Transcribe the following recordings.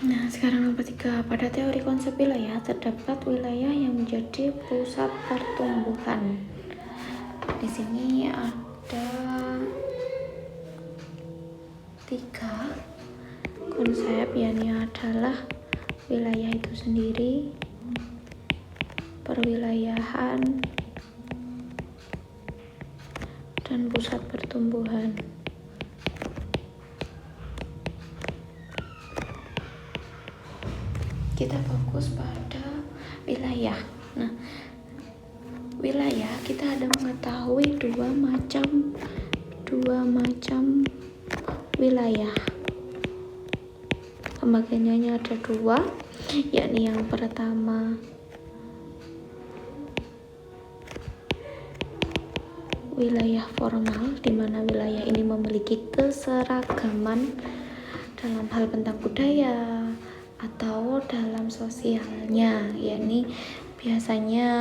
Nah, sekarang nomor 3. Pada teori konsep wilayah, terdapat wilayah yang menjadi pusat pertumbuhan. Di sini ada 3 konsep, yakni adalah wilayah itu sendiri, perwilayahan, dan pusat pertumbuhan. Kita fokus pada wilayah. Nah, wilayah kita ada mengetahui dua macam wilayah. Pembagiannya ada 2, yakni yang pertama wilayah formal, di mana wilayah ini memiliki keseragaman dalam hal bentang budaya atau dalam sosialnya, yakni biasanya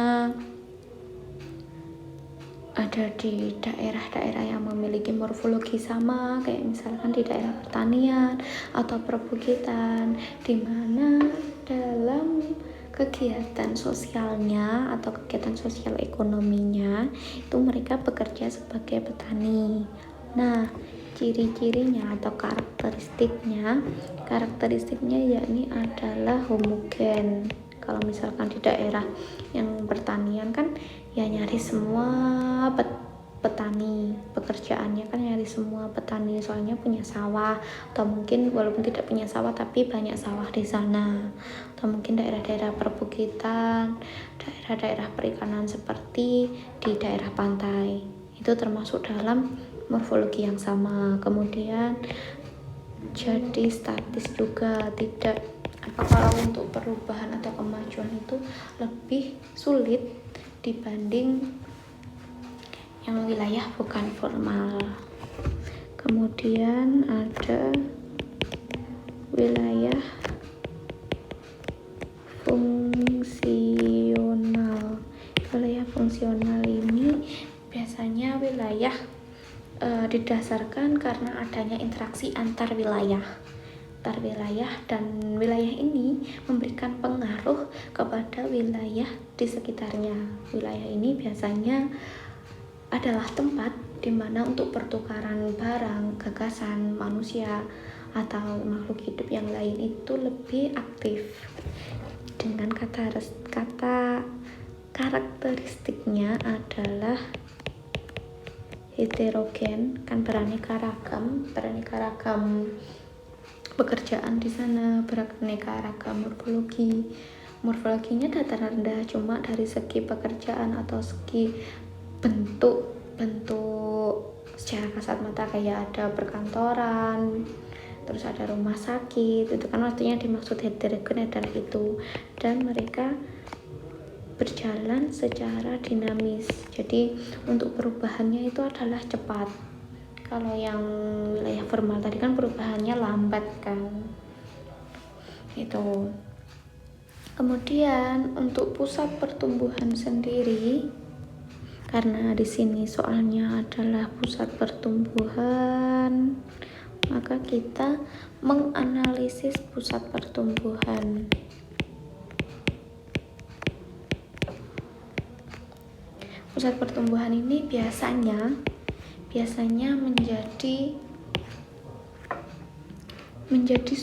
ada di daerah-daerah yang memiliki morfologi sama, kayak misalkan di daerah pertanian atau perbukitan, di mana dalam kegiatan sosialnya atau kegiatan sosial ekonominya itu mereka bekerja sebagai petani. Nah, ciri-cirinya atau karakteristiknya yakni adalah homogen. Kalau misalkan di daerah yang pertanian kan ya nyari semua petani, pekerjaannya kan nyari semua petani, soalnya punya sawah, atau mungkin walaupun tidak punya sawah tapi banyak sawah di sana, atau mungkin daerah-daerah perbukitan, daerah-daerah perikanan seperti di daerah pantai, itu termasuk dalam morfologi yang sama. Kemudian jadi statis juga, tidak kalau untuk perubahan atau kemajuan itu lebih sulit dibanding yang wilayah bukan formal. Kemudian ada wilayah fungsional. Wilayah fungsional ini biasanya wilayah didasarkan karena adanya interaksi antar wilayah, dan wilayah ini memberikan pengaruh kepada wilayah di sekitarnya. Wilayah ini biasanya adalah tempat di mana untuk pertukaran barang, gagasan, manusia atau makhluk hidup yang lain itu lebih aktif. Dengan kata karakteristiknya adalah heterogen, kan beraneka ragam pekerjaan di sana, beraneka ragam morfologinya dataran rendah, cuma dari segi pekerjaan atau segi bentuk secara kasat mata kayak ada perkantoran, terus ada rumah sakit, itu kan artinya dimaksud heterogen adalah itu, dan mereka berjalan secara dinamis, jadi untuk perubahannya itu adalah cepat. Kalau yang wilayah formal tadi kan perubahannya lambat kan, itu. Kemudian untuk pusat pertumbuhan sendiri, karena di sini soalnya adalah pusat pertumbuhan, maka kita menganalisis pusat pertumbuhan. Pusat pertumbuhan ini biasanya menjadi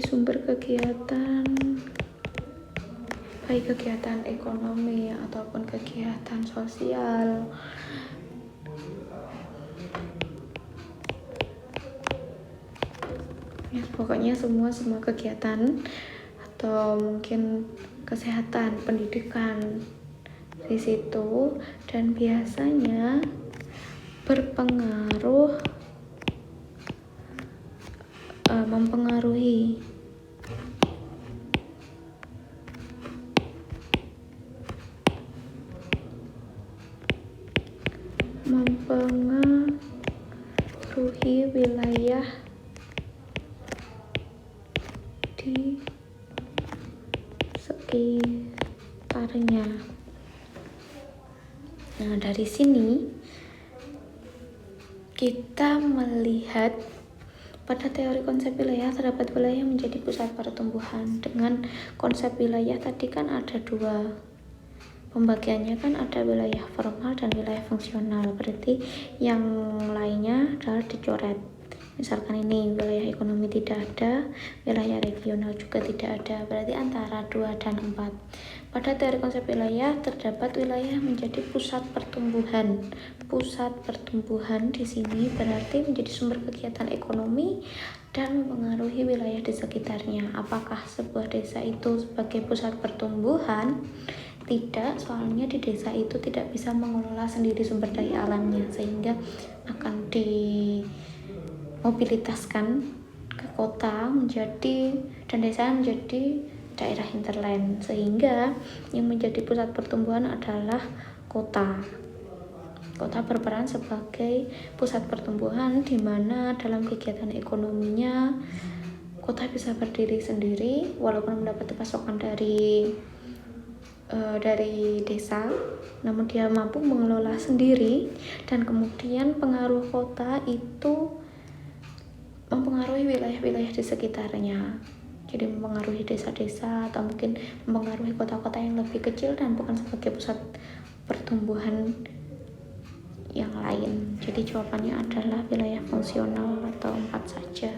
sumber kegiatan, baik kegiatan ekonomi ataupun kegiatan sosial. Ya, pokoknya semua kegiatan atau mungkin kesehatan, pendidikan di situ, dan biasanya mempengaruhi wilayah di sekitarnya. sekitarnya. Nah, dari sini kita melihat pada teori konsep wilayah terdapat wilayah menjadi pusat pertumbuhan. Dengan konsep wilayah tadi kan ada dua pembagiannya, kan ada wilayah formal dan wilayah fungsional. Berarti yang lainnya adalah dicoret. Misalkan ini wilayah ekonomi tidak ada, wilayah regional juga tidak ada, berarti antara 2 dan 4. Pada teori konsep wilayah terdapat wilayah menjadi pusat pertumbuhan. Pusat pertumbuhan di sini berarti menjadi sumber kegiatan ekonomi dan mempengaruhi wilayah di sekitarnya. Apakah sebuah desa itu sebagai pusat pertumbuhan? Tidak, soalnya di desa itu tidak bisa mengelola sendiri sumber daya alamnya, sehingga akan dimobilitaskan ke kota menjadi dan desa menjadi daerah hinterland, sehingga yang menjadi pusat pertumbuhan adalah kota. Kota berperan sebagai pusat pertumbuhan di mana dalam kegiatan ekonominya kota bisa berdiri sendiri walaupun mendapat pasokan dari desa, namun dia mampu mengelola sendiri, dan kemudian pengaruh kota itu mempengaruhi wilayah-wilayah di sekitarnya. Jadi mempengaruhi desa-desa atau mungkin mempengaruhi kota-kota yang lebih kecil dan bukan sebagai pusat pertumbuhan yang lain. Jadi jawabannya adalah wilayah fungsional atau 4 saja.